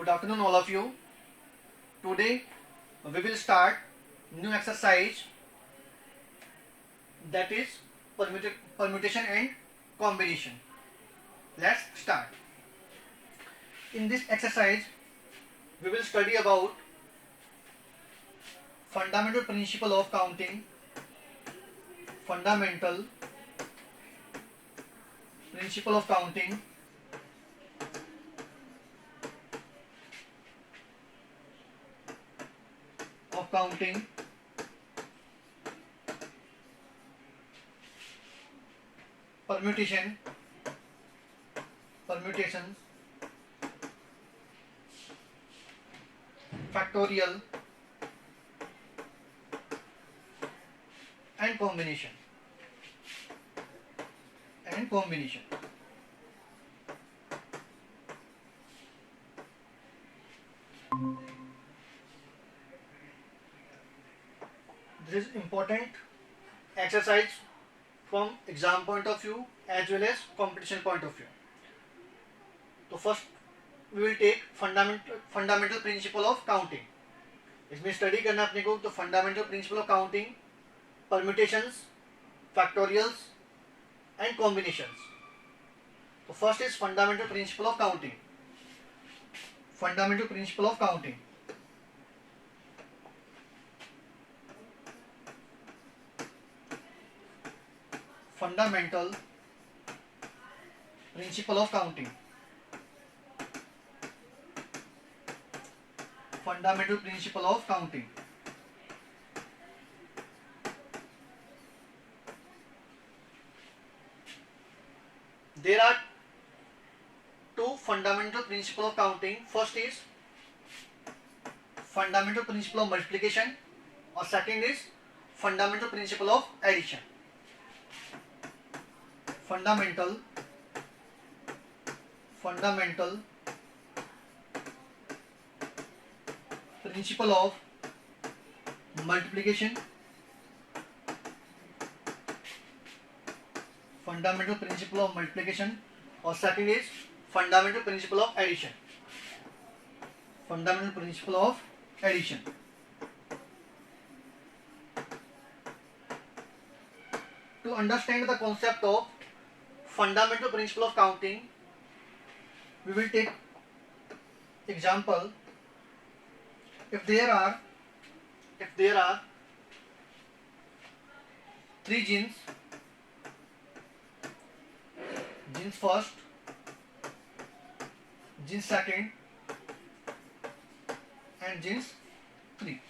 Good afternoon, all of you. Today we will start new exercise, that is permutation and combination. Let's start. In this exercise, we will study about fundamental principle of counting, fundamental principle of counting, permutation, permutations, factorial and combination. This is important exercise from exam point of view as well as competition point of view. So first we will take fundamental principle of counting. इसमें study करना अपने को तो fundamental principle of counting, permutations, factorials and combinations. तो first is fundamental principle of counting. Fundamental principle of counting. Fundamental principle of counting. Fundamental principle of counting. There are two fundamental principles of counting. First is fundamental principle of multiplication, or second is fundamental principle of addition. Fundamental principle of multiplication, fundamental principle of multiplication, or second is fundamental principle of addition. Fundamental principle of addition. To understand the concept of fundamental principle of counting, we will take example. If there are three genes first, genes second and genes three.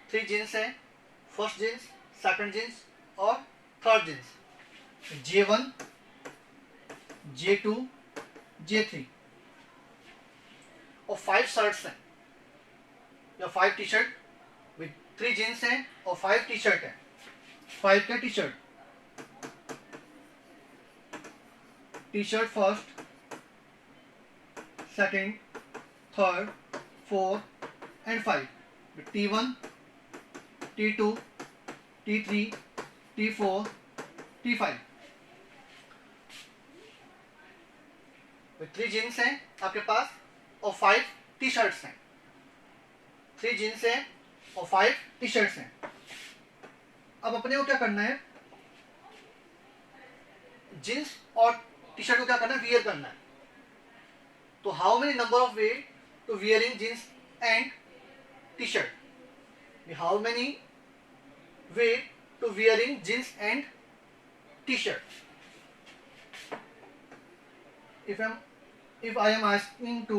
Three genes है, first genes, second genes और third genes. J1, J2, J3 और 5 shirts हैं या 5 T shirt with 3 jeans हैं और 5 T shirt हैं. 5 का T shirt. T shirt first, second, third, fourth and 5 with T1, T2, T3, T4, T5 with 3 jeans हैं आपके पास और 5 टी शर्ट्स हैं. 3 जीन्स हैं और 5 टी शर्ट्स हैं. अब अपने को क्या करना है, जीन्स और टी शर्ट को क्या करना है, वियर करना है. तो how many number of way to wearing jeans and T shirt. How many way to wearing jeans and T shirt. If I am asking to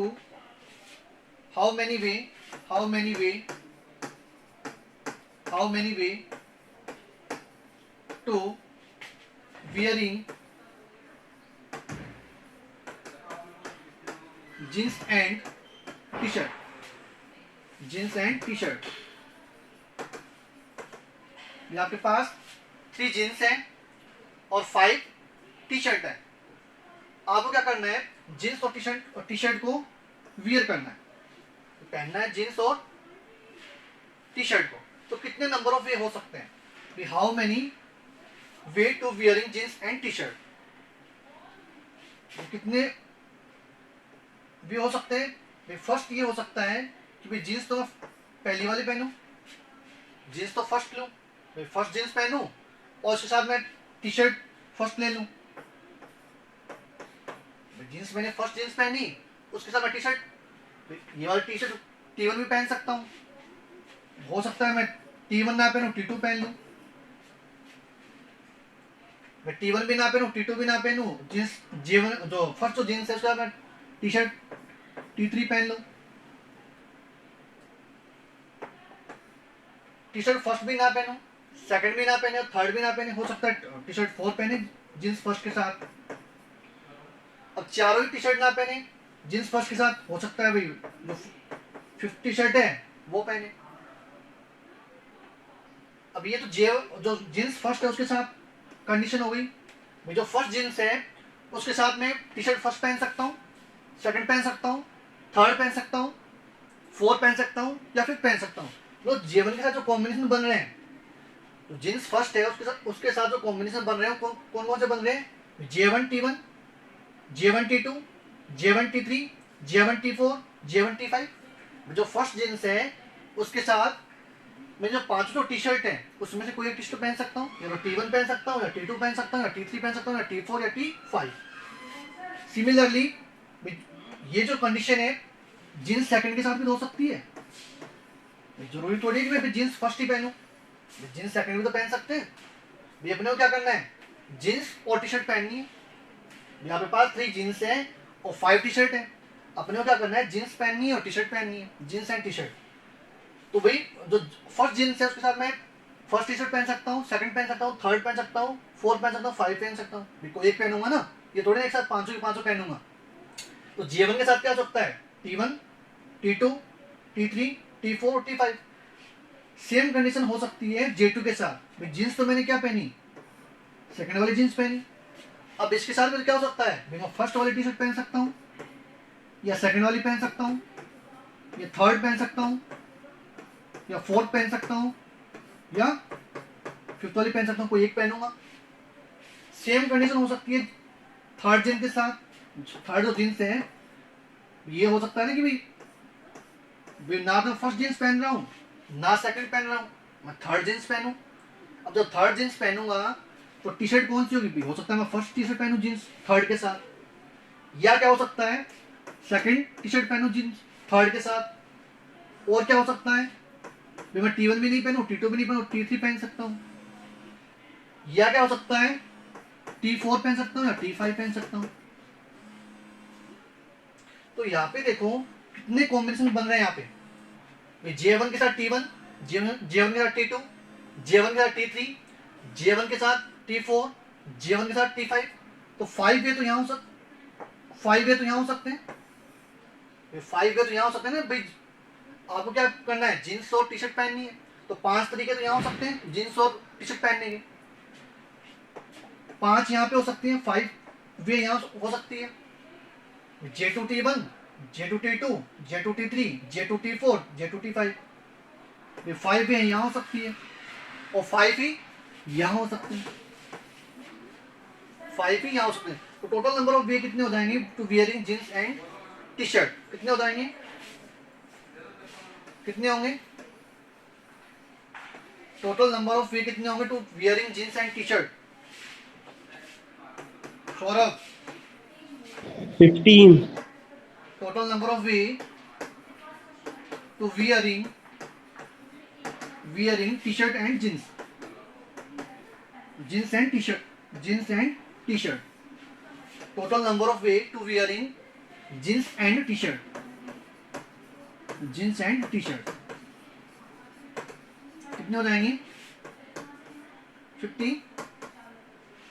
how many way to wearing jeans and t-shirt. ये आपके पास 3 jeans हैं और 5 T shirt है. आपको क्या करना है, jeans और टी शर्ट को वियर करना है, पहनना है जीन्स और टी शर्ट को. तो कितने नंबर ऑफ वे हो सकते हैं, how many way to wearing jeans and T shirt. कितने भी हो सकते हैं। भाई फर्स्ट ये हो सकता है कि भाई जीन्स तो मैं पहली वाली पहनूं, जीन्स तो फर्स्ट लूं, भाई फर्स्ट जीन्स पहनूं और उसके साथ मैं टी शर्ट फर्स्ट ले लूं। जीन्स मैंने फर्स्ट जीन्स पहनी, उसके साथ मैं टी शर्ट, ये वाली टी शर्ट T1 भी पहन सकता हूँ। हो सकता है मैं T1 ना पहनूं T2 पहन लूं, मैं T1 भी ना पहनूं T2 भी ना पहनूं, जींस J1 जो फर्स्ट जो जींस है उसका मैं टी शर्ट T3 पहन लूं। टी शर्ट फर्स्ट भी ना पहनूं, सेकंड भी ना पहने, थर्ड भी ना पहने, हो सकता है टी शर्ट फोर्थ पहने जींस फर्स्ट के साथ। अब चारों ही टी शर्ट ना पहने जींस फर्स्ट के साथ, हो सकता है भाई जो फिफ्थ टी शर्ट है वो पहने। अब ये तो जो जींस फर्स्ट है उसके साथ कंडीशन हो गई। जो फर्स्ट जींस है उसके साथ में टी शर्ट फर्स्ट पहन सकता हूँ, सेकंड पहन सकता हूँ, थर्ड पहन सकता हूँ, फोर्थ पहन सकता हूँ या फिफ्थ पहन सकता हूँ। तो J1 के साथ जो कॉम्बिनेशन बन रहे हैं, तो जींस फर्स्ट है उसके साथ जो कॉम्बिनेशन बन रहे हैं कौन कौन से बन रहे हैं? J1 T1, J1 T2, J1 T3, J1 T4, J1 T5। जो फर्स्ट जींस है उसके साथ मैं जो पांचों टी शर्ट है उसमें से कोई एक टी शर्ट पहन सकता हूँ, या तो T1 पहन सकता हूँ, या T2 पहन सकता हूँ, या T3 पहन सकता हूँ, या T4 या T5। सिमिलरली ये जो कंडीशन है जींस सेकंड के साथ भी हो सकती है। जरूरी थोड़ी है कि मैं जींस फर्स्ट ही पहनूं, जींस सेकंड भी तो पहन सकते हैं। भाई अपने को क्या करना है, जींस और टी शर्ट पहननी है। यहाँ पे पास 3 जींस है और 5 टी शर्ट है, अपने को क्या करना है, जींस पहननी है और टी शर्ट पहननी है, जींस एंड टी शर्ट। तो भाई जो फर्स्ट जींस है उसके साथ मैं फर्स्ट टी शर्ट पहन सकता हूँ, सेकंड पहन सकता हूँ, थर्ड पहन सकता हूँ, फोर्थ पहन सकता हूँ, 5 पहन सकता हूँ। कोई एक पहनूंगा ना, ये थोड़े एक साथ पांचों के पांचों पहनूंगा। तो J1 के साथ क्या हो सकता है, T1, T2, T3, T4 और T5। सेम कंडीशन हो सकती है J2 के साथ। जींस तो मैंने क्या पहनी, सेकंड वाली जींस पहनी। अब इसके साथ में क्या हो सकता है, मैं फर्स्ट वाली टी शर्ट पहन सकता हूँ, या सेकंड वाली पहन सकता हूँ, या थर्ड पहन सकता हूँ, या फोर्थ पहन सकता हूँ, या फिफ्थ वाली पहन सकता हूँ, कोई एक पहनूंगा। सेम कंडीशन हो सकती है थर्ड जींस के साथ। थर्ड जो जींस है ये हो सकता है ना कि भाई ना तो फर्स्ट जींस पहन रहा हूँ ना सेकंड पहन रहा हूँ, मैं थर्ड जींस पहनूं। अब जब थर्ड जींस पहनूंगा तो टी शर्ट कौन सी होगी, हो सकता है मैं फर्स्ट टी शर्ट पहनूं जींस थर्ड के साथ, या क्या हो सकता है सेकंड टी शर्ट पहनूं जींस थर्ड के साथ। और क्या हो सकता है, मैं T1 भी नहीं पहनूं, T2 भी नहीं पहनूं, T3 पहन सकता हूँ। या क्या हो सकता है T4 पहन सकता हूँ या T5 पहन सकता हूँ। तो यहाँ पे देखो कितने कॉम्बिनेशन बन रहे हैं यहाँ पे। J1 के साथ T1, J1 के साथ T2, J1 के साथ T3, J1 के साथ T4, J1 के साथ T5। तो 5 वे तो यहाँ हो सकते, 5 वे तो यहाँ हो सकते हैं, 5 वे तो यहाँ हो सकते हैं ना भाई। आपको क्या करना है, जीन्स और टी शर्ट पहननी है, तो 5 तरीके तो यहाँ हो सकते हैं जीन्स और टी शर्ट पहनने के। 5 यहाँ पे हो सकती है, 5 वे यहाँ हो सकती है। J2 T1, J2 T2, J2 T3, J2 T4, J2 T5। ये 5 वे यहाँ हो सकती है और 5 ही यहाँ हो सकते हैं, 5 ही यहाँ हो सकते हैं। तो टोटल नंबर ऑफ वे कितने हो जाएंगे to wearing jeans and T shirt, कितने हो जाएंगे, कितने होंगे, टोटल नंबर ऑफ वे कितने होंगे to wearing jeans and T shirt? Saurabh, 15. total number of way to wearing t-shirt and jeans and t-shirt. Total number of way to wearing jeans and t-shirt. कितने हो जाएंगे, 50,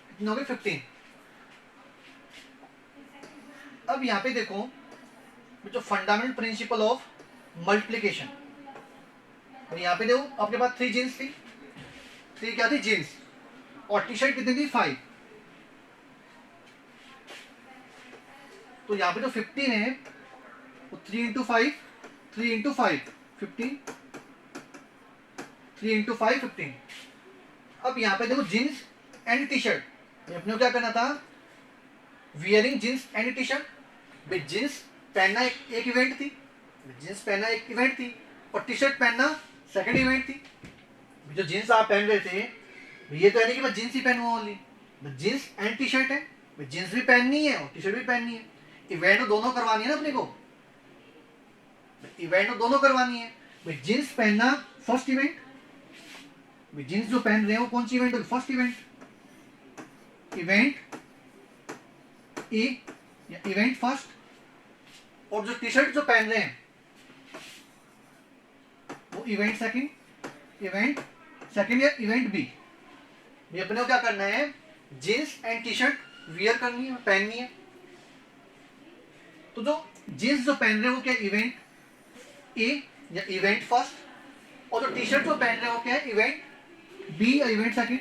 कितने हो गए 15। अब यहाँ पे देखो जो फंडामेंटल प्रिंसिपल ऑफ मल्टीप्लिकेशन। और यहाँ पे देखो आपके पास 3 जीन्स थी, 3 क्या थी जीन्स, और टी शर्ट कितनी थी 5। तो यहाँ पे जो 15 है वो 3 इंटू 5, 3 इंटू 5 15, 3 इंटू 5 15। अब यहाँ पे देखो जीन्स एंड टी शर्ट, अपने को क्या करना था, wearing jeans and T shirt. Jeans पहनना एक इवेंट थी, जीन्स पहनना एक इवेंट थी, और टी शर्ट पहनना सेकंड इवेंट थी। जो जीन्स आप पहन रहे थे, ये तो है नहीं कि मैं जीन्स ही पहनूंगा only, jeans and T shirt है, जीन्स भी पहननी है और टी शर्ट भी पहननी है। इवेंट तो दोनों करवानी है ना अपने को, इवेंट तो दोनों करवानी है। भाई जीन्स पहनना फर्स्ट इवेंट, जीन्स जो पहन रहे हैं वो कौन सी इवेंट होगी, फर्स्ट इवेंट, इवेंट ए या इवेंट फर्स्ट। और जो टी शर्ट जो पहन रहे हैं वो इवेंट सेकंड, इवेंट सेकंड या इवेंट बी। ये अपने को क्या करना है, jeans and T shirt wear करनी है, पहननी है। तो जो जीन्स जो पहन रहे हैं वो क्या, इवेंट ए या इवेंट फर्स्ट, और जो टी शर्ट जो पहन रहे हैं वो क्या है, इवेंट बी या इवेंट सेकंड।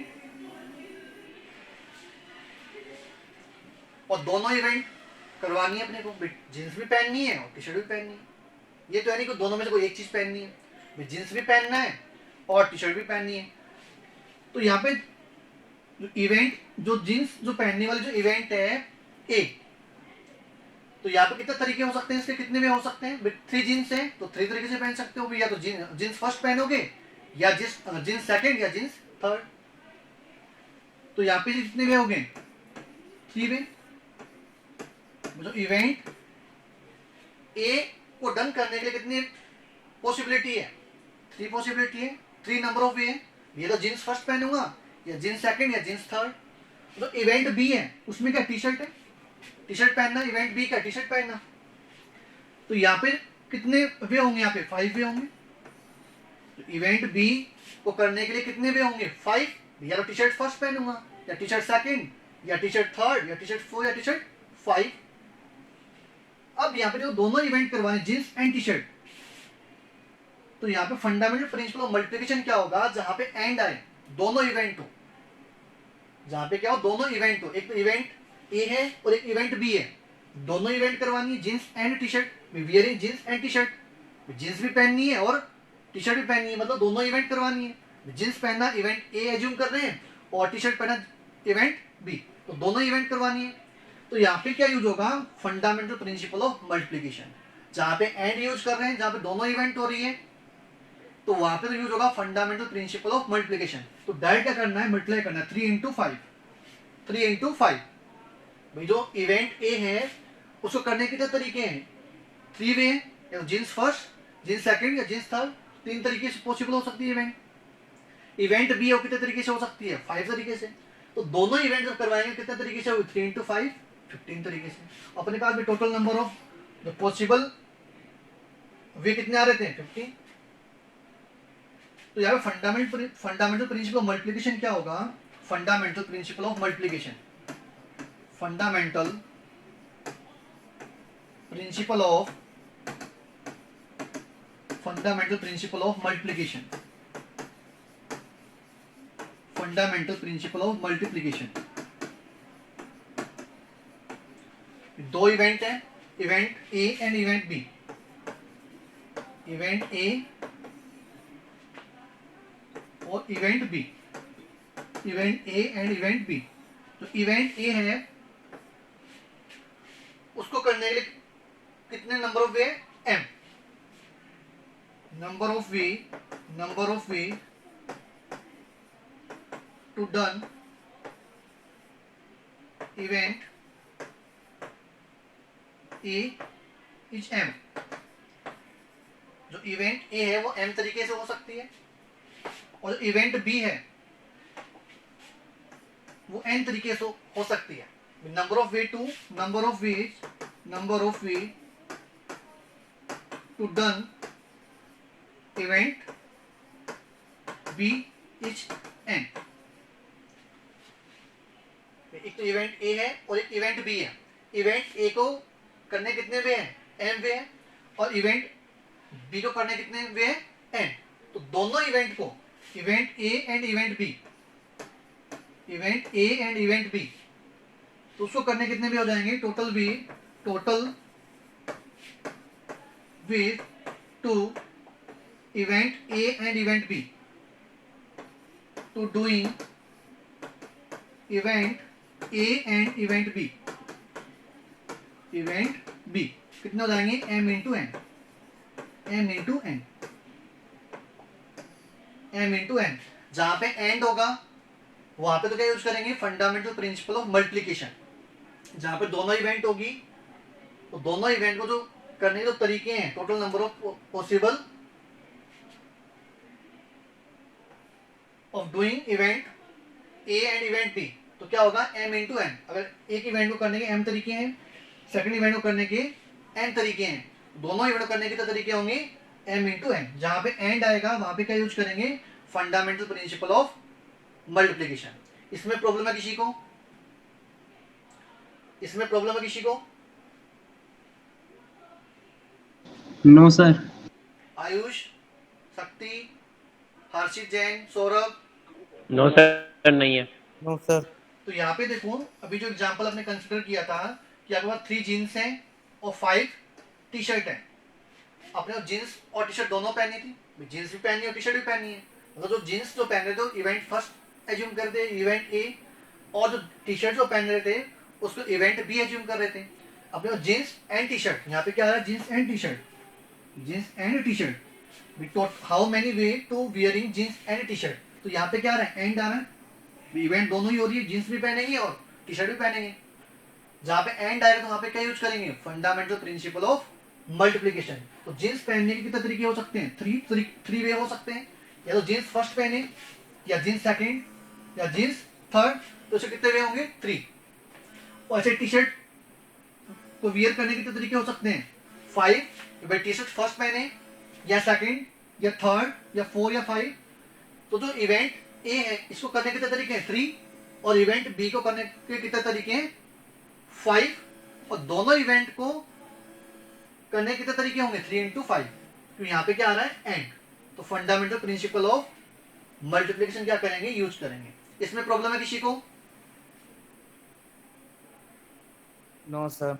और दोनों इवेंट करवानी है अपने को, जीन्स भी पहननी है और टी शर्ट भी पहननी है। ये तो है नहीं कि दोनों में से कोई एक चीज पहननी है, जीन्स भी पहनना है और टी शर्ट भी पहननी है। तो यहाँ पे जो इवेंट, जो जीन्स जो पहनने वाले जो इवेंट है ए, तो यहाँ पे कितने तरीके हो सकते हैं, इसके कितने में हो सकते हैं, 3 जीन्स है तो 3 तरीके से पहन सकते हो, या तो जीन्स फर्स्ट पहनोगे, या जीन्स सेकंड, या जीन्स थर्ड। तो यहाँ पे कितने वे हो गए, 3 वे। जो इवेंट ए को डन करने के लिए कितनी पॉसिबिलिटी है, 3 पॉसिबिलिटी है, 3 नंबर ऑफ वे है। ये तो जीन्स फर्स्ट पहनूंगा, या जीन्स सेकंड, या जीन्स थर्ड। जो इवेंट बी है उसमें क्या, टी शर्ट है, टी शर्ट पहनना, इवेंट बी का टी शर्ट पहनना। तो यहाँ पे कितने वे होंगे, यहाँ पे 5 वे होंगे। तो इवेंट बी को करने के लिए कितने वे होंगे, 5। या तो टी शर्ट फर्स्ट पहनूंगा, या टी शर्ट सेकंड, या टी शर्ट थर्ड, या टी शर्ट 4, या टी शर्ट 5। अब यहाँ पे जो दोनों इवेंट करवाने, जीन्स एंड टी शर्ट, तो यहाँ पे फंडामेंटल प्रिंसिपल ऑफ मल्टीप्लिकेशन क्या होगा, जहां पे एंड आए, दोनों इवेंट हो, जहां पे क्या हो, दोनों इवेंट हो। एक तो इवेंट ए है और एक इवेंट बी है, दोनों इवेंट करवानी है, jeans and T shirt, wearing jeans and T shirt. Jeans भी पहननी है और टी शर्ट भी पहननी है, मतलब दोनों इवेंट करवानी है। जीन्स पहनना इवेंट ए एज्यूम कर रहे हैं, और टी शर्ट पहनना इवेंट बी, तो दोनों इवेंट करवानी है। तो यहाँ पे क्या यूज होगा, फंडामेंटल प्रिंसिपल ऑफ मल्टीप्लिकेशन। जहां पे एंड यूज कर रहे हैं, जहां पे दोनों इवेंट हो रही है, तो वहां पे तो यूज होगा फंडामेंटल प्रिंसिपल ऑफ मल्टीप्लिकेशन। तो डायरेक्ट क्या करना है, मल्टीप्लाई करना है, 3 इंटू 5, 3 इंटू 5। भाई जो इवेंट ए है उसको करने के कितने तरीके हैं, 3 वे हैं, जीन्स फर्स्ट, जीन्स सेकंड, या जीन्स थर्ड। 3 तरीके से पॉसिबल हो सकती है इवेंट। इवेंट बी है कितने तरीके से हो सकती है, 5 तरीके से। तो दोनों इवेंट जब करवाएंगे कितने तरीके से, 3 इंटू 5, 15 तरीके से। अपने पास भी total number of possible way कितने आ रहे थे, 15। तो यहाँ पे फंडामेंटल प्रिंसिपल ऑफ मल्टीप्लिकेशन क्या होगा, fundamental principle of multiplication, fundamental principle of multiplication, fundamental principle of multiplication. 2 event है, event A and event B, event A और event B, event A and event B. तो event ए है, उसको करने के लिए कितने number of way, m, number of way to done event A is m। जो इवेंट ए है वो m तरीके से हो सकती है, और इवेंट बी है वो n तरीके से हो सकती है। Number of way to done event B is n। एक तो इवेंट ए है और एक इवेंट बी है। इवेंट ए को करने कितने वे हैं, m वे हैं, और इवेंट बी को करने कितने वे हैं, n। तो दोनों इवेंट को, event A and event B, तो उसको करने कितने वे हो जाएंगे, total way to event A and event B, to doing event A and event B, कितने हो जाएंगे, m into n, m into n, m into n. जहां पे एंड होगा वहां पे तो क्या यूज करेंगे, फंडामेंटल प्रिंसिपल ऑफ मल्टीप्लीकेशन। जहां पे दोनों इवेंट होगी तो दोनों इवेंट को जो करने के जो तरीके हैं, total number of possible of doing event A and event B, तो क्या होगा m इंटू एन। अगर एक इवेंट को करने के m तरीके हैं, सेकंड इवेंट को करने के n तरीके हैं, दोनों इवेंट को करने के तो तरीके होंगे m इंटू एन। जहां पे एंड आएगा वहां पे क्या यूज करेंगे, फंडामेंटल प्रिंसिपल ऑफ मल्टीप्लीकेशन। इसमें प्रॉब्लम है किसी को, इसमें प्रॉब्लम है किसी को? No sir. Ayush, Shakti, Harshit Jain, Saurabh? No sir, नहीं है। No sir. तो यहाँ पे देखो, अभी जो एग्जांपल आपने कंसिडर किया था कि आपके पास 3 जीन्स हैं और 5 टी शर्ट हैं। आपने जीन्स और टी शर्ट दोनों पहनी थी, जीन्स भी पहनी है और टी शर्ट भी पहनी है। मतलब जो जीन्स जो पहन रहे थे इवेंट फर्स्ट एज्यूम कर दे, इवेंट ए, और जो टी शर्ट जो पहन रहे थे उसको इवेंट बी एज्यूम कर रहे थे। अपने पास जीन्स एंड टी शर्ट, यहाँ पे क्या आ रहा है, jeans and T shirt, jeans and T shirt. How many way to wearing jeans and T shirt, तो यहाँ पे क्या आ रहा है, एंड आ रहा है। इवेंट दोनों ही हो रही है, जीन्स भी पहनेंगे और टी शर्ट भी पहनेंगे। जहां पे एंड आएगा तो वहां पे क्या यूज करेंगे, फंडामेंटल प्रिंसिपल ऑफ मल्टीप्लीकेशन। तो जीन्स पहनने के कितने तरीके हो सकते हैं, थ्री वे हो सकते हैं। या तो जीन्स फर्स्ट पहने, या जीन्स सेकंड, या जीन्स थर्ड, तो उसके कितने वे होंगे, 3। और ऐसे टी शर्ट को वियर करने के कितने तरीके हो सकते हैं, 5। टी शर्ट फर्स्ट पहने, या सेकंड, या थर्ड, या 4, या 5। तो जो इवेंट ए है इसको करने के कितने तरीके हैं, 3। और इवेंट बी को करने के कितने तरीके हैं, 5। और दोनों इवेंट को करने के कितने तरीके होंगे, 3 इंटू 5। तो यहाँ पे क्या आ रहा है, एंड। तो फंडामेंटल प्रिंसिपल ऑफ मल्टीप्लिकेशन क्या करेंगे, यूज करेंगे। इसमें प्रॉब्लम है किसी को? No sir.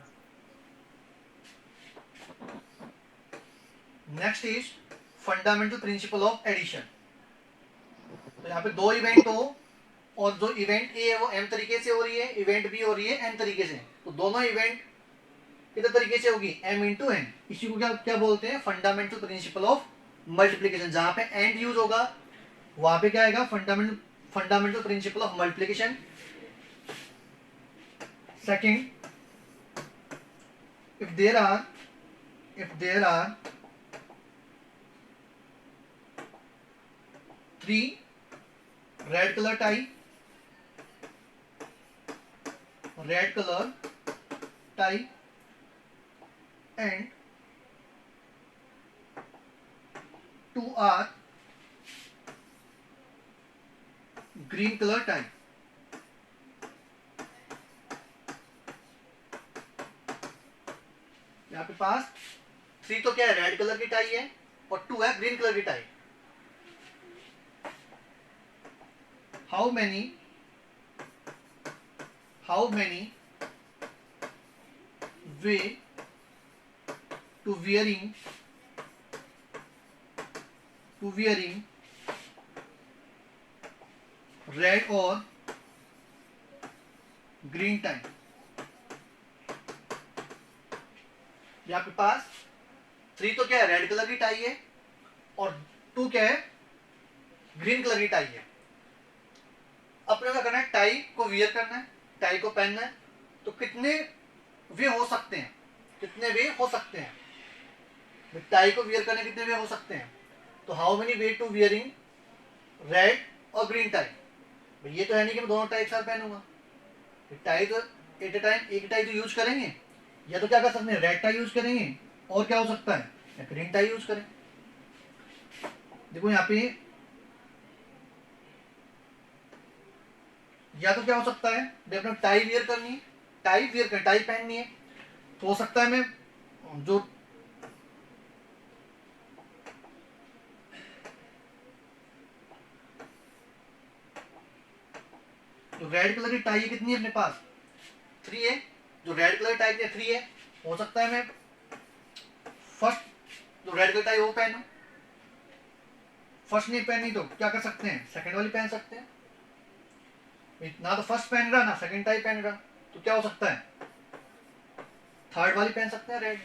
Next is fundamental principle of addition. तो यहाँ पे 2 इवेंट हो और जो इवेंट ए है वो m तरीके से हो रही है, इवेंट बी हो रही है n तरीके से। तो दोनों इवेंट कितने तरीके से होगी, m इंटू एन। इसी को क्या क्या बोलते हैं, फंडामेंटल प्रिंसिपल ऑफ मल्टीप्लीकेशन। जहां पे एंड यूज होगा वहां पे क्या आएगा, fundamental principle of multiplication. Second, if there are 3 red color tie and 2 are green color tie, यहाँ पे पास 3 तो क्या है, रेड कलर की टाई है, और 2 है ग्रीन कलर की tie. How many way to wearing red और ग्रीन टाई। यहाँ पे पास 3 तो क्या है, रेड कलर की टाई है, और 2 क्या है, ग्रीन कलर की टाई है। अपने क्या करना है, टाई को वियर करना है, टाई को पहनना है। तो कितने वे हो सकते हैं, टाई को वियर करने कितने वे हो सकते हैं। तो how many way to wearing red और ग्रीन टाई। ये तो है नहीं कि मैं दोनों टाई एक साथ पहनूंगा। टाई तो एट ए टाइम एक टाई तो यूज करेंगे, या तो क्या कर सकते हैं, रेड टाई यूज करेंगे, और क्या हो सकता है, या ग्रीन टाई यूज करें। देखो यहाँ पे या तो क्या हो सकता है, अपना टाई वियर करनी है, टाई पहननी है, तो हो सकता है मैं जो रेड कलर की टाई है, कितनी है अपने पास, 3 है। जो रेड कलर की टाई है 3 है, हो सकता है मैं फर्स्ट जो रेड कलर टाई वो पहनूं। फर्स्ट नहीं पहनी तो क्या कर सकते हैं, सेकंड वाली पहन सकते हैं। ना तो फर्स्ट पहन रहा ना सेकंड टाई पहन रहा, तो क्या हो सकता है, थर्ड वाली पहन सकते हैं रेड।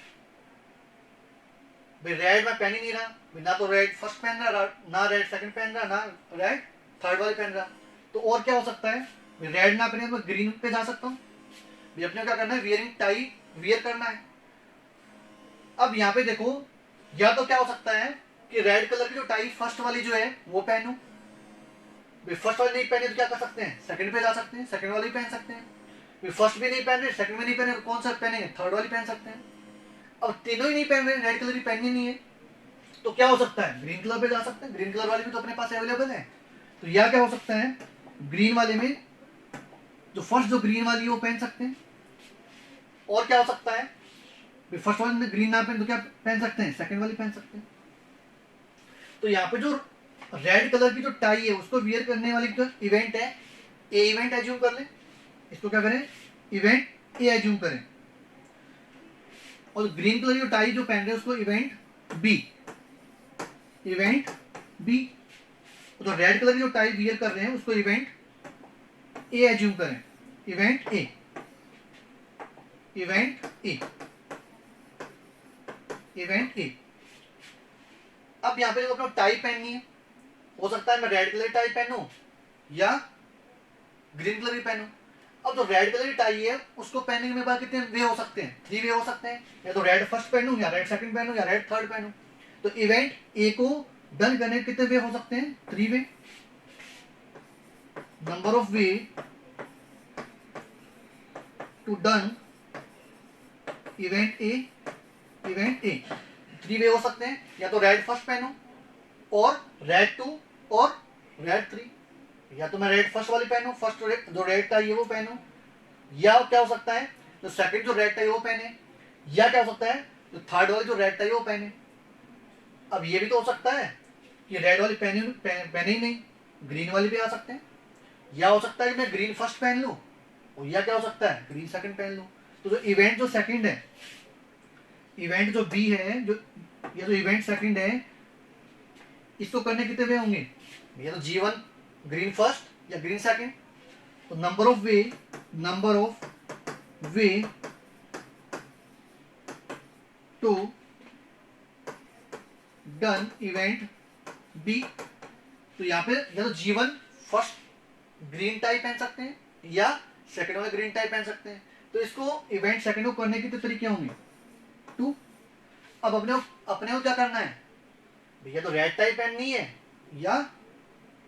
भाई रेड मैं पहन ही नहीं रहा, ना तो रेड फर्स्ट पहन रहा, ना रेड सेकंड पहन रहा, ना रेड थर्ड वाले पहन रहा। तो और क्या हो सकता है, रेड ना पहने तो ग्रीन पे जा सकता हूँ। अपने क्या करना है, वियरिंग टाई वियर करना है। अब यहाँ पे देखो, या तो क्या हो सकता है कि रेड कलर की जो टाई फर्स्ट वाली जो है वो पहनूं, फर्स्ट वाली नहीं पहने तो क्या कर सकते हैं, सेकंड पे जा सकते हैं, सेकंड वाली पहन सकते हैं। फर्स्ट भी नहीं पहन रहे, सेकंड में नहीं पहने तो कौन सा पहनेंगे, थर्ड वाली पहन सकते हैं। अब तीनों ही नहीं पहन रहे, रेड कलर की पहननी नहीं है, तो क्या हो सकता है, ग्रीन कलर पे जा सकते हैं, ग्रीन कलर वाली भी तो अपने पास अवेलेबल है। तो यह क्या हो सकता है, ग्रीन वाले में जो फर्स्ट जो ग्रीन वाली है वो पहन सकते हैं। और क्या हो सकता है, फर्स्ट वाले में ग्रीन ना पहन तो क्या पहन सकते हैं, सेकंड वाली पहन सकते हैं। तो यहाँ पे जो रेड कलर की जो टाई है उसको वियर करने वाली जो इवेंट है, ए इवेंट एज्यूम कर ले, इसको क्या करें, इवेंट ए एज्यूम करें। और ग्रीन कलर की जो टाई जो पहन रहे हैं उसको इवेंट बी, इवेंट बी। तो रेड कलर की जो टाई वियर कर रहे हैं उसको इवेंट ए एज्यूम करें, event A, event A, event ए। अब यहाँ पे जो अपना टाई पहननी है, हो सकता है मैं रेड कलर की टाई पहनूं या ग्रीन कलर की पहनूं। अब जो रेड कलर की टाई है उसको पहनने के मेरे पास कितने वे हो सकते हैं, 3 वे हो सकते हैं, या तो रेड फर्स्ट पहनूं, या रेड सेकंड पहनूं, या रेड थर्ड पहनूं। तो इवेंट ए को डन करने के कितने वे हो सकते हैं, 3 way. Number of way to done event A, event A 3 way हो सकते हैं, या तो रेड फर्स्ट पहनूं और रेड 2 और रेड 3, या तो मैं रेड फर्स्ट वाली पहनूं, फर्स्ट जो रेड टाई है वो पहनूं, या क्या हो सकता है जो सेकंड जो रेड टाई वो पहने, या क्या हो सकता है जो थर्ड वाली जो रेड टाई वो पहने। अब ये भी तो हो सकता है कि रेड वाली पहने ही नहीं, ग्रीन वाली भी आ सकते हैं, या हो सकता है कि मैं ग्रीन फर्स्ट पहन लूं, और या क्या हो सकता है ग्रीन सेकंड पहन लूं। तो जो इवेंट जो सेकंड है, इवेंट जो बी है, जो ये जो इवेंट सेकंड है, इसको करने कितने वे होंगे, या तो G1 ग्रीन फर्स्ट या ग्रीन सेकंड। तो number of way to done event B. तो यहाँ पे या तो G1 फर्स्ट ग्रीन टाई पहन सकते हैं या सेकंड वाला ग्रीन टाई पहन सकते हैं। तो इसको इवेंट सेकंड को करने के तरीके होंगे 2। अब अपने को क्या करना है भैया, तो रेड टाई पहननी है या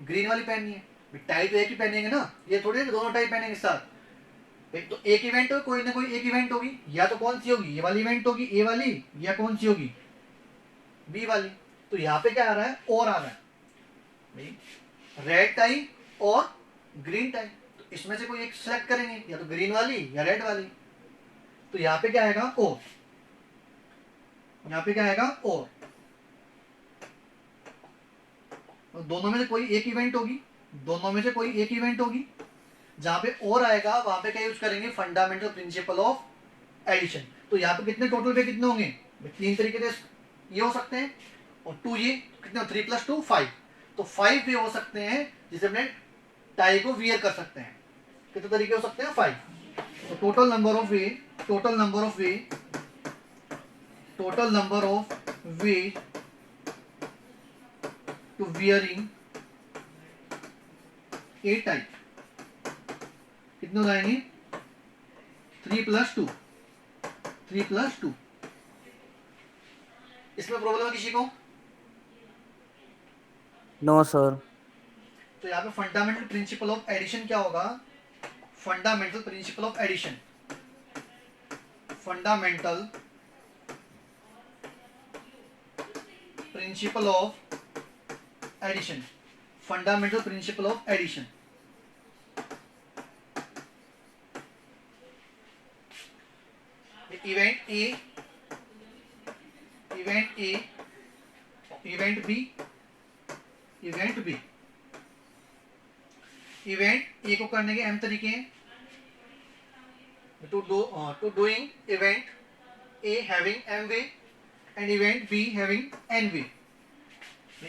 ग्रीन वाली पहननी है। टाई तो एक ही पहनेंगे ना, ये थोड़ी है दोनों टाई पहनेंगे साथ। एक तो एक इवेंट हो, कोई ना कोई एक इवेंट होगी, या तो कौन सी होगी, ये वाली इवेंट होगी ए वाली, या कौन सी होगी बी वाली। तो यहाँ पे क्या आ रहा है, और आ रहा है रेड टाई और ग्रीन टाई। तो इसमें से कोई एक सिलेक्ट करेंगे, या तो ग्रीन वाली या रेड वाली। तो यहाँ पे क्या आएगा, और यहाँ पे क्या आएगा, और दोनों में से कोई एक इवेंट होगी, दोनों में से कोई एक इवेंट होगी। जहां पे और आएगा वहां पे क्या यूज करेंगे, फंडामेंटल प्रिंसिपल ऑफ एडिशन। तो यहाँ पे कितने टोटल पे कितने होंगे, 3 तरीके से ये हो सकते हैं, और 2 ये कितने, 3 + 2 5। तो 5 वे हो सकते हैं जिसे अपने टाई को वियर कर सकते हैं। कितने तरीके हो सकते हैं, 5। तो total number of way to wearing a tie कितने हो जाएंगे, 3 + 2, 3 + 2। इसमें प्रॉब्लम है किसी को, नो सर। तो यहाँ पे फंडामेंटल प्रिंसिपल ऑफ एडिशन क्या होगा, fundamental principle of addition, fundamental principle of addition, fundamental principle of addition. Event A, event A, event B, event B. Event A को करने के m तरीके हैं, to doing event A having m way and event B having n way.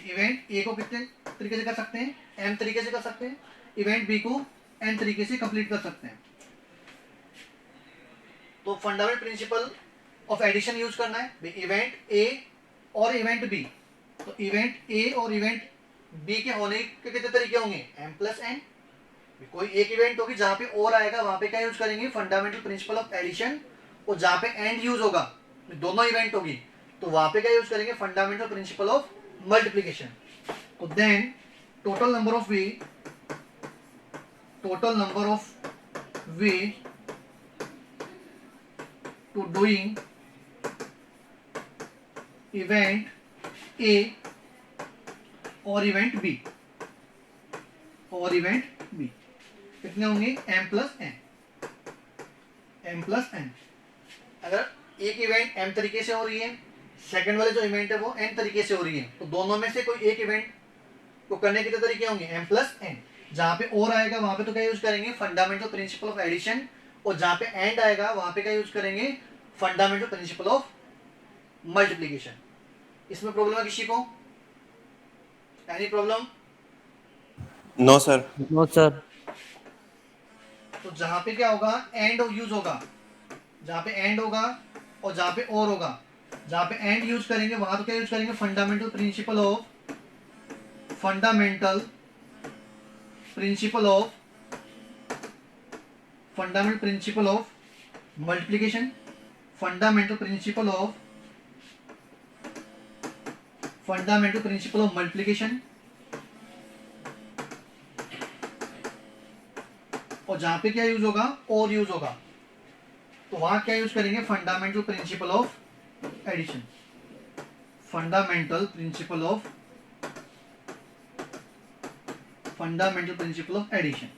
Event A को कितने तरीके से कर सकते हैं, m तरीके से कर सकते हैं, इवेंट बी को n तरीके से कंप्लीट कर सकते हैं। तो fundamental principle of addition use करना है, इवेंट ए और इवेंट बी, तो इवेंट ए और इवेंट बी के होने के कितने तरीके होंगे, m प्लस n। कोई एक इवेंट होगी जहां पे और आएगा वहां पे क्या यूज करेंगे, फंडामेंटल प्रिंसिपल ऑफ एडिशन, और जहां पे एंड यूज होगा, दोनों इवेंट होगी, तो वहां पे क्या यूज करेंगे, फंडामेंटल प्रिंसिपल ऑफ मल्टीप्लीकेशन। तो then total number of way to doing event A और इवेंट बी कितने होंगे, m प्लस n। अगर एक इवेंट m तरीके से हो रही है, सेकंड वाले जो इवेंट है वो n तरीके से हो रही है, तो दोनों में से कोई एक इवेंट को करने के कितने तरीके होंगे, m प्लस n। जहां पे और आएगा वहां पे तो क्या यूज करेंगे, फंडामेंटल प्रिंसिपल ऑफ एडिशन, और जहां पे एंड आएगा वहां पे क्या यूज करेंगे, फंडामेंटल प्रिंसिपल ऑफ मल्टीप्लीकेशन। इसमें प्रॉब्लम है किसी को, any problem? No sir. No sir. तो जहां पे क्या होगा, एंड यूज होगा, जहां पे एंड होगा और जहां पे और होगा, जहां पे एंड यूज करेंगे वहां तो क्या यूज करेंगे, fundamental principle of multiplication, fundamental principle of multiplication. और जहां पे क्या यूज होगा, और यूज होगा, तो वहां क्या यूज करेंगे, fundamental principle of addition, fundamental principle of addition.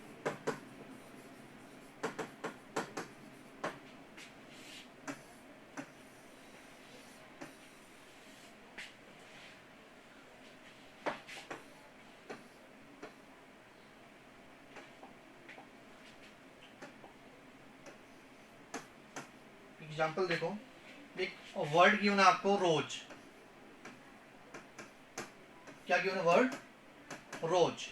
Example देखो, एक वर्ड गिवन है आपको, रोज। क्या गिवन है, वर्ड रोज।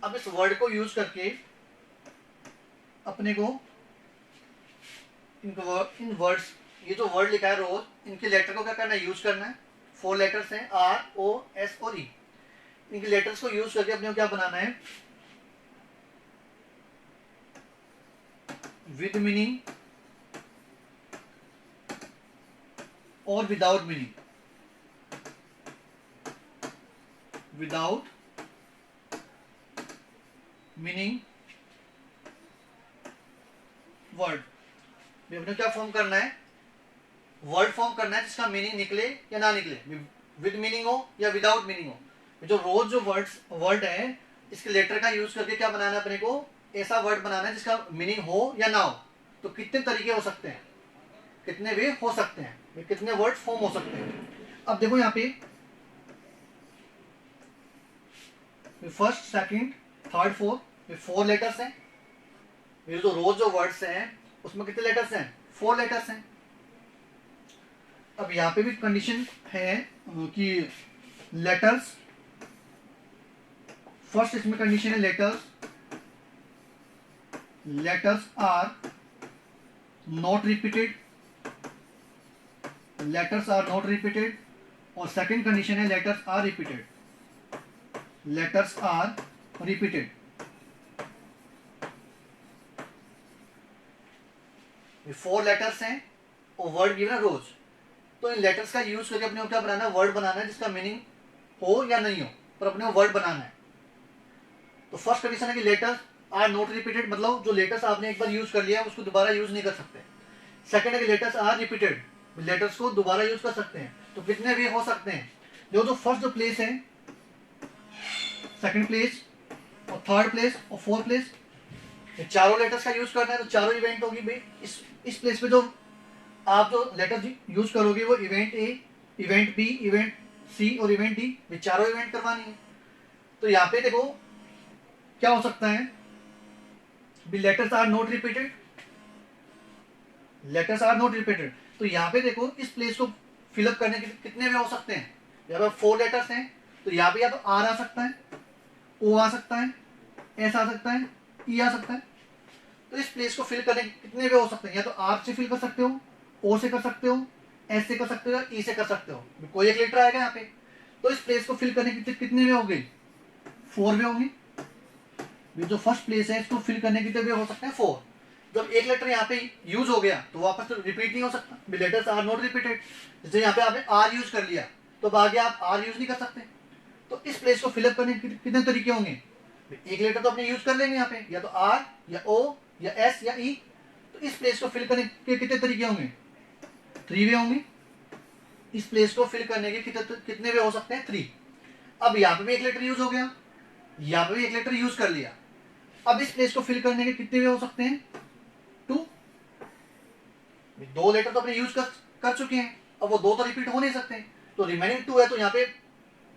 अब इस वर्ड को यूज करके अपने को इन वर्ड्स, ये जो वर्ड लिखा है रोज, इनके लेटर को क्या करना है, यूज करना है। 4 लेटर्स हैं, R O S और E। इनके लेटर्स को यूज करके अपने को क्या बनाना है, विद मीनिंग और विदाउट मीनिंग, वर्ड। अपने क्या फॉर्म करना है, वर्ड फॉर्म करना है जिसका मीनिंग निकले या ना निकले, विद मीनिंग हो या विदाउट मीनिंग हो। जो रोज जो वर्ड है, इसके लेटर का यूज करके क्या बनाना है अपने को, ऐसा वर्ड बनाना है जिसका मीनिंग हो या ना हो। तो कितने तरीके हो सकते हैं, कितने वे हो सकते हैं, कितने वर्ड फॉर्म हो सकते हैं। अब देखो यहाँ पे first, second, third, fourth, 4 letters हैं। ये जो रोज जो वर्ड्स हैं उसमें कितने लेटर्स हैं, 4 लेटर्स हैं। अब यहाँ पे भी कंडीशन है कि लेटर्स, फर्स्ट इसमें कंडीशन है लेटर्स आर नॉट रिपीटेड, और सेकंड कंडीशन है लेटर्स आर रिपीटेड। 4 लेटर्स हैं और वर्ड गिवन है रोज। तो इन लेटर्स का यूज करके अपने को क्या बनाना है, वर्ड बनाना है जिसका मीनिंग हो या नहीं हो, पर अपने को वर्ड बनाना है। तो फर्स्ट कंडीशन है कि लेटर्स आर नॉट रिपीटेड, मतलब जो लेटर्स आपने एक बार यूज कर लिया उसको दोबारा यूज नहीं कर सकते। सेकंड है कि लेटर्स आर रिपीटेड, लेटर्स को दोबारा यूज कर सकते हैं। तो कितने वे हो सकते हैं, जो फर्स्ट जो प्लेस है, सेकंड प्लेस और थर्ड प्लेस और फोर्थ प्लेस, चारों लेटर्स का यूज करना है। तो चारों इवेंट होगी भाई, इस प्लेस पे जो आप जो लेटर यूज करोगे वो event A, event B, event C और इवेंट डी, ये चारों इवेंट करवानी है। तो यहाँ पे देखो क्या हो सकता है, लेटर्स आर नॉट रिपीटेड, तो यहाँ पे देखो इस प्लेस को फिलअप करने के कितने वे हो सकते हैं। यहाँ पे 4 लेटर्स हैं, तो यहाँ पे या तो आर आ सकता है, ओ आ सकता है, एस आ सकता है, ई आ सकता है। तो इस प्लेस को फिल करने के कितने वे हो सकते हैं, या तो आर से फिल कर सकते हो, ओ से कर सकते हो, एस से कर सकते हो या ई से कर सकते हो, कोई एक लेटर आएगा यहाँ पे। तो इस प्लेस को फिल करने के कितने वे होंगे, 4 वे होंगे। ये जो फर्स्ट प्लेस है इसको फिल करने के वे हो सकते हैं 4। जब एक लेटर यहाँ पे यूज हो गया तो वापस तो रिपीट नहीं हो सकता, लेटर्स आर नॉट रिपीटेड। जैसे यहाँ पे आपने आर यूज कर लिया तो अब आगे आप आर यूज नहीं कर सकते। तो इस प्लेस को फिलअप करने के कितने तरीके होंगे, एक लेटर तो अपने यूज कर लेंगे यहाँ पे, या तो आर या ओ या एस या ई। तो इस प्लेस को फिल करने के कितने तरीके होंगे, 3 वे होंगे। इस प्लेस को फिल करने के कितने वे हो सकते हैं, 3। अब यहाँ पे भी एक लेटर यूज हो गया, यहाँ पे भी एक लेटर यूज कर लिया। अब इस प्लेस को फिल करने के कितने वे हो सकते हैं, 2। 2 लेटर तो अपने यूज कर चुके हैं, अब वो 2 तो रिपीट हो नहीं सकते, तो रिमेनिंग 2 है, तो यहाँ पे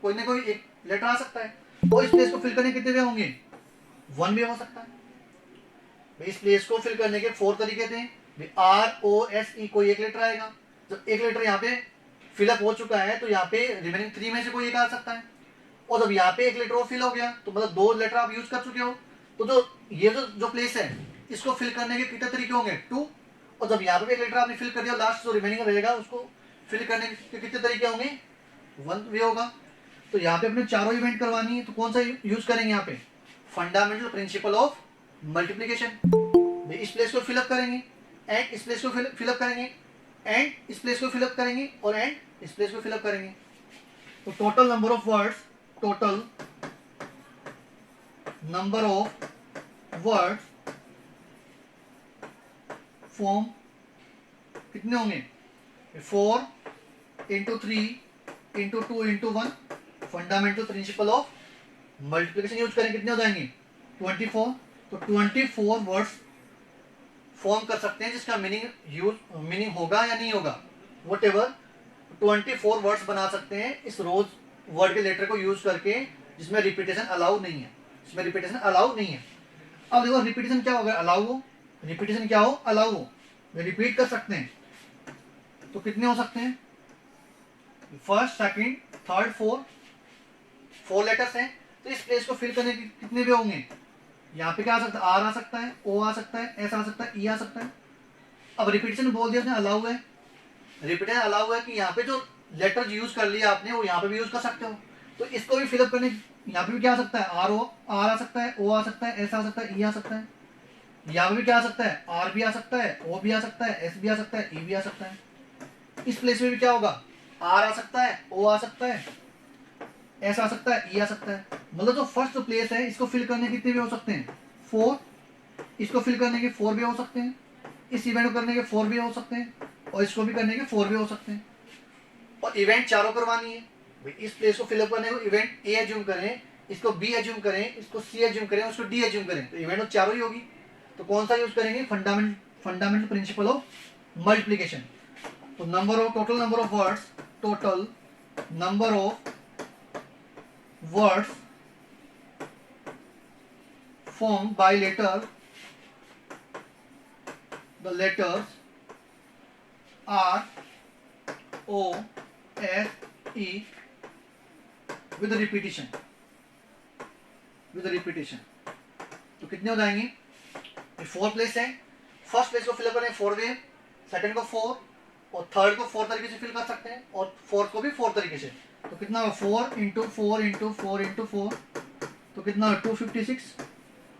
कोई ना कोई एक लेटर आ सकता है। तो इस प्लेस को फिल करने के कितने वे होंगे, 1 वे हो सकता है। इस प्लेस को फिल करने के 4 तरीके थे, आर ओ एस ई, कोई एक लेटर आएगा। जब एक लेटर यहाँ पे फिलअप हो चुका है तो यहाँ पे रिमेनिंग 3 में से कोई एक आ सकता है। और जब यहाँ पे एक लेटर और फिल हो गया तो मतलब 2 लेटर आप यूज कर चुके हो, तो ये जो प्लेस है इसको फिल करने के कितने तरीके होंगे, 2। और जब यहाँ पे एक लेटर आपने फिल कर दिया, लास्ट जो रिमेनिंग रहेगा उसको फिल करने के कितने तरीके होंगे, 1 वे होगा। तो यहाँ पे अपने चारों इवेंट करवानी है तो कौन सा यूज करेंगे, यहाँ पे फंडामेंटल प्रिंसिपल ऑफ मल्टीप्लीकेशन। इस प्लेस को फिलअप करेंगे एंड इस प्लेस को फिलअप करेंगे एंड इस प्लेस को फिलअप करेंगे और एंड इस प्लेस को फिलअप करेंगे। तो total number of words, total number of words form कितने होंगे, 4 into 3 into 2 into 1। Fundamental principle of multiplication use करें, कितने हो जाएंगे, 24। तो 24 वर्ड्स फॉर्म कर सकते हैं जिसका मीनिंग होगा या नहीं होगा, वट एवर 24 वर्ड्स बना सकते हैं इस रोज वर्ड के लेटर को यूज करके, जिसमें रिपीटेशन अलाउ नहीं है, इसमें रिपीटेशन अलाउ नहीं है। अब देखो रिपीटेशन क्या होगा, अलाउ हो, रिपीटेशन क्या हो, अलाउ हो, रिपीट कर सकते हैं। तो कितने हो सकते हैं, फर्स्ट सेकंड थर्ड 4 लेटर्स हैं। तो इस प्लेस को फिल करने के कितने वे होंगे, यहाँ पे क्या आ सकता है, आर आ सकता है, ओ आ सकता है, एस आ सकता है, ई आ सकता है। अब रिपीटेशन बोल दिया उसने, अलाउ है, रिपीटेशन अलाउ है कि यहाँ पे जो लेटर यूज कर लिया आपने वो यहाँ पे भी यूज कर सकते हो। तो इसको भी फिलअप करने, यहाँ पे भी क्या आ सकता है, आर आ सकता है, ओ आ सकता है, एस आ सकता है, ई आ सकता है। यहाँ पे भी क्या आ सकता है, आर भी आ सकता है, ओ भी आ सकता है, एस भी आ सकता है, ई भी आ सकता है। इस प्लेस में भी क्या होगा, आर आ सकता है, ओ आ सकता है, एस आ सकता है, ई आ सकता है। मतलब जो फर्स्ट प्लेस है इसको फिल करने के कितने वे हो सकते हैं, 4। इसको फिल करने के 4 वे हो सकते हैं, इस इवेंट को करने के 4 वे हो सकते हैं, और इसको भी करने के 4 वे हो सकते हैं। और इवेंट चारों करवानी है भाई। इस प्लेस को फिलअप करने को इवेंट ए एज्यूम करें, इसको बी एज्यूम करें, इसको सी एज्यूम करें, उसको डी एज्यूम करें, तो इवेंट तो चारों ही होगी। तो कौन सा यूज करेंगे, फंडामेंटल प्रिंसिपल ऑफ मल्टीप्लिकेशन। तो total number of words, total number of words formed by the letters R O S E with repetition, तो कितने हो जाएंगे, 4 प्लेस है। फर्स्ट प्लेस को फिलअप करें 4 वे, सेकंड को 4 और थर्ड को 4 तरीके से फिल कर सकते हैं, और फोर्थ को भी 4 तरीके से। तो कितना होगा, 4 इंटू 4 इंटू 4 इंटू 4, तो कितना 256।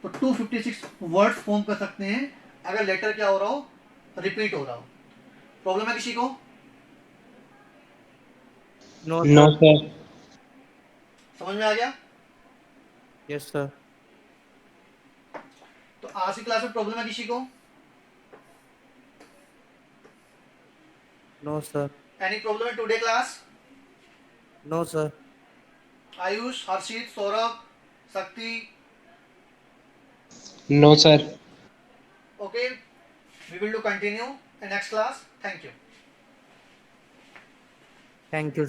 तो 256 वर्ड्स फॉर्म कर सकते हैं अगर लेटर क्या हो रहा हो, रिपीट हो रहा हो। प्रॉब्लम है किसी को, नो नो सर। सर। समझ में आ गया। Yes sir. तो आज की क्लास में प्रॉब्लम है किसी को, no sir. Any problem in today class, no sir. Ayush, Harshit, Saurabh, Shakti, no sir. okay, we will do continue in next class. Thank you. Thank you.